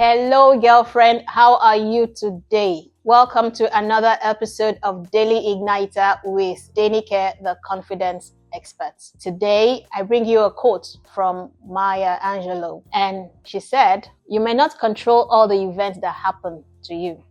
Hello, girlfriend. How are you today? Welcome to another episode of Daily Igniter with Denike, the confidence expert. Today, I bring you a quote from Maya Angelou, and she said, "You may not control all the events that happen to you,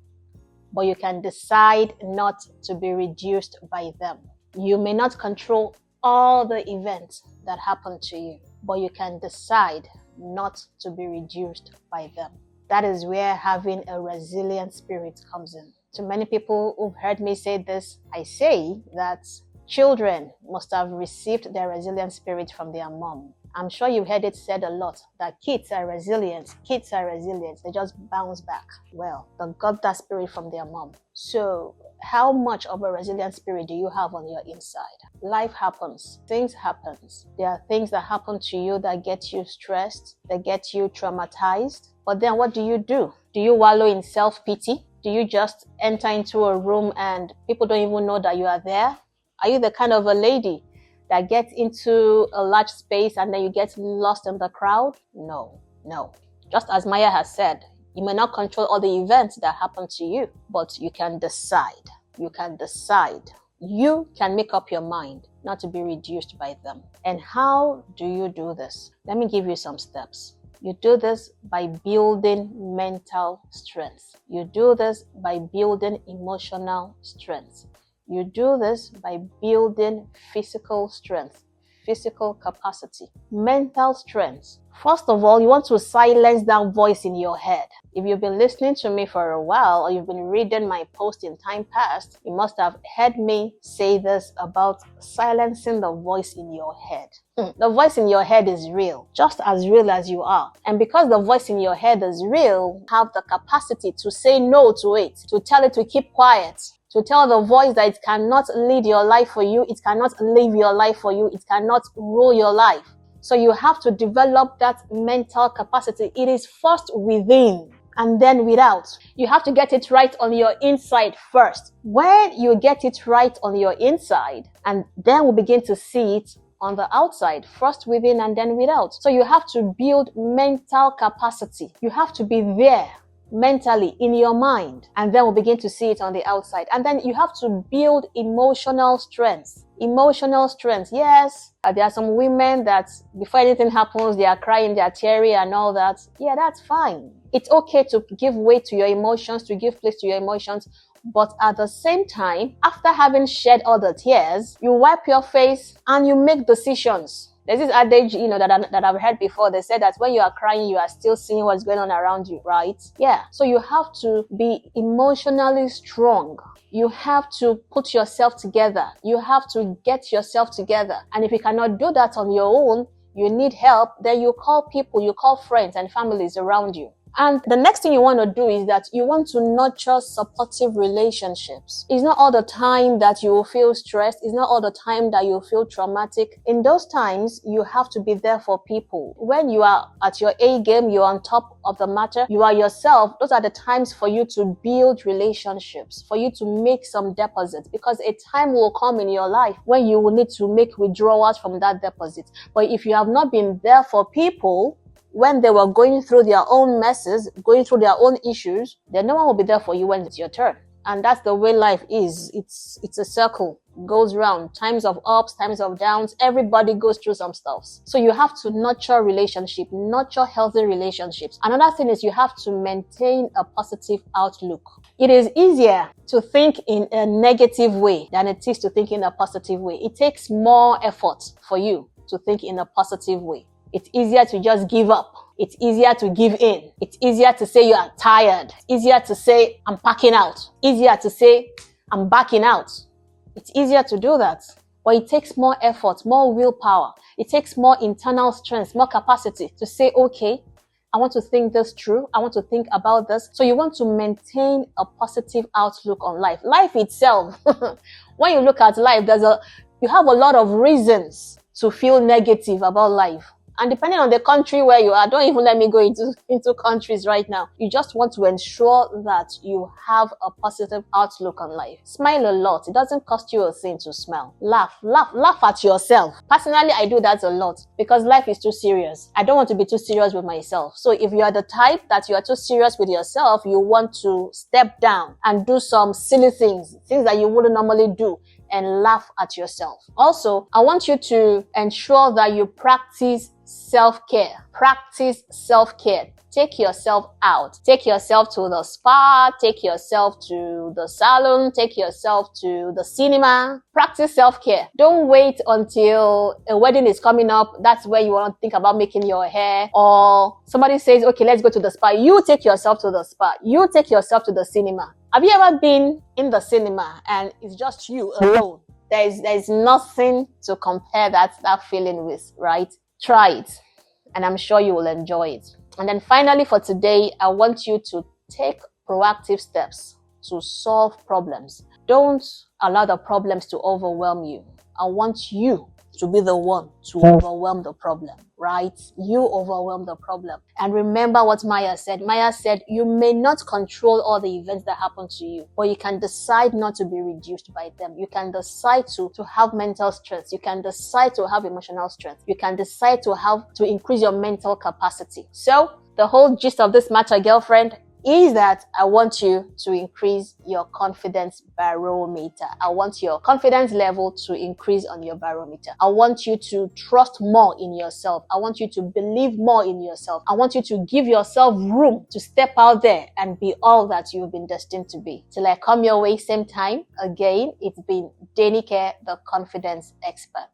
but you can decide not to be reduced by them." You may not control all the events that happen to you, but you can decide not to be reduced by them. That is where having a resilient spirit comes in. To many people who've heard me say this, I say that children must have received their resilient spirit from their mom. I'm sure you've heard it said a lot that kids are resilient. Kids are resilient. They just bounce back. Well, they got that spirit from their mom. So how much of a resilient spirit do you have on your inside? Life happens. Things happen. There are things that happen to you that get you stressed, that get you traumatized. But then what do? Do you wallow in self-pity? Do you just enter into a room and people don't even know that you are there? Are you the kind of a lady that gets into a large space and then you get lost in the crowd? No. Just as Maya has said, you may not control all the events that happen to you, but you can decide. You can make up your mind not to be reduced by them. And how do you do this? Let me give you some steps. You do this by building mental strength. You do this by building emotional strength. You do this by building physical strength, physical capacity, mental strength. First of all, you want to silence that voice in your head. If you've been listening to me for a while or you've been reading my post in time past, you must have heard me say this about silencing the voice in your head. The voice in your head is real, just as real as you are. And because the voice in your head is real, you have the capacity to say no to it, to tell it to keep quiet, to tell the voice that it cannot lead your life for you, it cannot live your life for you, it cannot rule your life. So you have to develop that mental capacity. It is first within and then without. You have to get it right on your inside first. When you get it right on your inside, and then we'll begin to see it on the outside, first within and then without. So you have to build mental capacity. You have to be there mentally in your mind, and then we'll begin to see it on the outside. And then you have to build emotional strength. Emotional strength, yes. There are some women that before anything happens, they are crying, they are teary and all that. Yeah, that's fine. It's okay to give way to your emotions, to give place to your emotions. But at the same time, after having shed all the tears, you wipe your face and you make decisions. There's this adage, that I've heard before. They said that when you are crying, you are still seeing what's going on around you, right? Yeah. So you have to be emotionally strong. You have to put yourself together. You have to get yourself together. And if you cannot do that on your own, you need help, then you call people, you call friends and families around you. And the next thing you want to do is that you want to nurture supportive relationships. It's not all the time that you will feel stressed. It's not all the time that you feel traumatic. In those times, you have to be there for people. When you are at your A game, you're on top of the matter, you are yourself. Those are the times for you to build relationships, for you to make some deposits, because a time will come in your life when you will need to make withdrawals from that deposit. But if you have not been there for people, when they were going through their own messes, going through their own issues, then no one will be there for you when it's your turn. And that's the way life is. It's a circle. It goes round. Times of ups, times of downs. Everybody goes through some stuff. So you have to nurture relationship, nurture healthy relationships. Another thing is you have to maintain a positive outlook. It is easier to think in a negative way than it is to think in a positive way. It takes more effort for you to think in a positive way. It's easier to just give up. It's easier to give in. It's easier to say you are tired. It's easier to say, I'm packing out. Easier to say, I'm backing out. It's easier to do that. But it takes more effort, more willpower. It takes more internal strength, more capacity to say, okay, I want to think this through. I want to think about this. So you want to maintain a positive outlook on life. Life itself, when you look at life, you have a lot of reasons to feel negative about life. And depending on the country where you are, don't even let me go into countries right now. You just want to ensure that you have a positive outlook on life. Smile a lot. It doesn't cost you a thing to smile. Laugh at yourself. Personally, I do that a lot because life is too serious. I don't want to be too serious with myself. So if you are the type that you are too serious with yourself, you want to step down and do some silly things that you wouldn't normally do, and laugh at yourself. Also, I want you to ensure that you practice self-care. Practice self-care. Take yourself out. Take yourself to the spa. Take yourself to the salon. Take yourself to the cinema. Practice self-care. Don't wait until a wedding is coming up. That's where you want to think about making your hair. Or somebody says, okay, let's go to the spa. You take yourself to the spa. You take yourself to the cinema. Have you ever been in the cinema and it's just you alone? There's nothing to compare that feeling with, right? Try it, and I'm sure you will enjoy it. And then finally for today, I want you to take proactive steps to solve problems. Don't allow the problems to overwhelm you. I want you to be the one to overwhelm the problem, right? You overwhelm the problem. And remember what Maya said. Maya said, you may not control all the events that happen to you, but you can decide not to be reduced by them. You can decide to have mental strength. You can decide to have emotional strength. You can decide to increase your mental capacity. So the whole gist of this matter, girlfriend, is that I want you to increase your confidence barometer. I want your confidence level to increase on your barometer. I want you to trust more in yourself. I want you to believe more in yourself. I want you to give yourself room to step out there and be all that you've been destined to be. Till I come your way same time again, it's been Denike, the confidence expert.